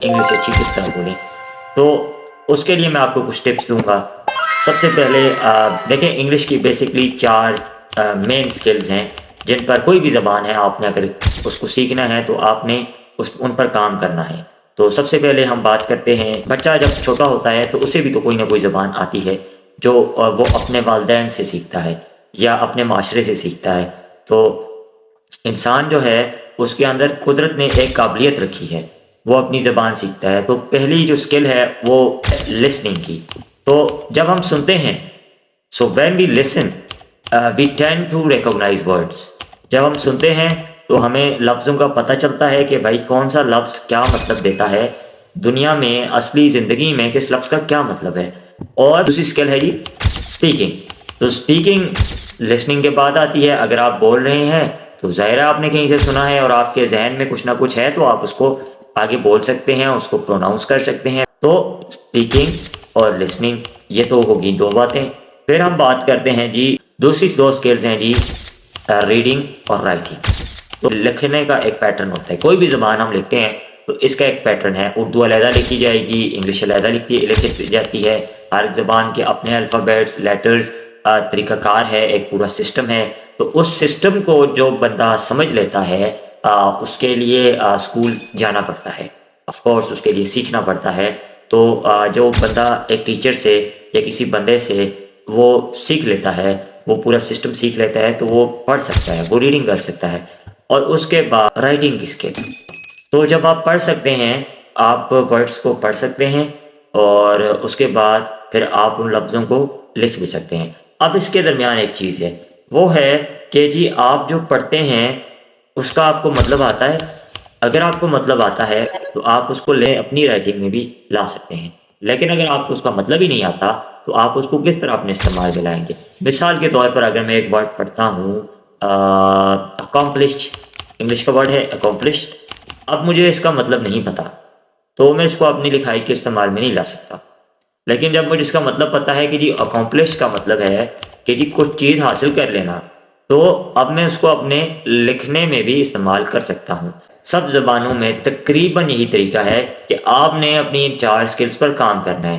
English اچھی کس طرح بولیں، تو اس کے لیے میں آپ کو کچھ ٹپس دوں گا۔ سب سے پہلے دیکھیں، انگلش کی بیسکلی 4 مین سکلز ہیں جن پر کوئی بھی زبان ہے آپ نے اگر اس کو سیکھنا ہے تو آپ نے ان پر کام کرنا ہے۔ تو سب سے پہلے ہم بات کرتے ہیں، بچہ جب چھوٹا ہوتا ہے تو اسے بھی تو کوئی نہ کوئی زبان آتی ہے جو وہ اپنے والدین سے سیکھتا ہے یا اپنے معاشرے سے سیکھتا ہے۔ تو انسان جو ہے اس کے اندر قدرت نے ایک قابلیت رکھی ہے، وہ اپنی زبان سیکھتا ہے۔ تو پہلی جو سکل ہے وہ لسننگ کی۔ تو جب ہم سنتے ہیں، so when we listen we tend to recognise words. جب ہم سنتے ہیں تو ہمیں لفظوں کا پتہ چلتا ہے کہ بھائی کون سا لفظ کیا مطلب دیتا ہے، دنیا میں اصلی زندگی میں کس لفظ کا کیا مطلب ہے۔ اور دوسری سکل ہے جی اسپیکنگ۔ تو اسپیکنگ لسننگ کے بعد آتی ہے۔ اگر آپ بول رہے ہیں تو ظاہر ہے آپ نے کہیں سے سنا ہے اور آپ کے ذہن میں کچھ نہ کچھ ہے تو آپ اس کو آگے بول سکتے ہیں، اس کو پروناؤنس کر سکتے ہیں۔ تو اسپیکنگ اور لسننگ یہ تو ہوگی 2 باتیں۔ پھر ہم بات کرتے ہیں جی دوسری 2 سکلز ہیں جی ریڈنگ اور رائٹنگ۔ تو لکھنے کا ایک پیٹرن ہوتا ہے، کوئی بھی زبان ہم لکھتے ہیں تو اس کا ایک پیٹرن ہے۔ اردو علیحدہ لکھی جائے گی، انگلش علیحدہ لکھی جاتی ہے۔ ہر زبان کے اپنے الفابیٹس، لیٹرز، طریقہ کار ہے، ایک پورا سسٹم ہے۔ تو اس سسٹم کو جو بندہ سمجھ لیتا ہے اس کے لیے اسکول جانا پڑتا ہے، آف کورس اس کے لیے سیکھنا پڑتا ہے۔ تو جو بندہ ایک ٹیچر سے یا کسی بندے سے وہ سیکھ لیتا ہے، وہ پورا سسٹم سیکھ لیتا ہے، تو وہ پڑھ سکتا ہے، وہ ریڈنگ کر سکتا ہے۔ اور اس کے بعد رائٹنگ کی اسکل۔ تو جب آپ پڑھ سکتے ہیں، آپ ورڈس کو پڑھ سکتے ہیں اور اس کے بعد پھر آپ ان لفظوں کو لکھ بھی سکتے ہیں۔ اب اس کے درمیان ایک چیز ہے، وہ ہے کہ جی آپ جو پڑھتے ہیں اس کا آپ کو مطلب آتا ہے۔ اگر آپ کو مطلب آتا ہے تو آپ اس کو اپنی رائٹنگ میں بھی لا سکتے ہیں، لیکن اگر آپ کو اس کا مطلب ہی نہیں آتا تو آپ اس کو کس طرح اپنے استعمال میں لائیں گے؟ مثال کے طور پر اگر میں ایک ورڈ پڑھتا ہوں اکمپلشڈ، انگلش کا ورڈ ہے اکمپلشڈ، اب مجھے اس کا مطلب نہیں پتا تو میں اس کو اپنی لکھائی کے استعمال میں نہیں لا سکتا۔ لیکن جب مجھے اس کا مطلب پتا ہے کہ جی اکمپلش کا مطلب ہے کہ جی کچھ چیز حاصل کر لینا، تو اب میں اس کو اپنے لکھنے میں بھی استعمال کر سکتا ہوں۔ سب زبانوں میں تقریباً یہی طریقہ ہے کہ آپ نے اپنی 4 سکلز پر کام کرنا ہے۔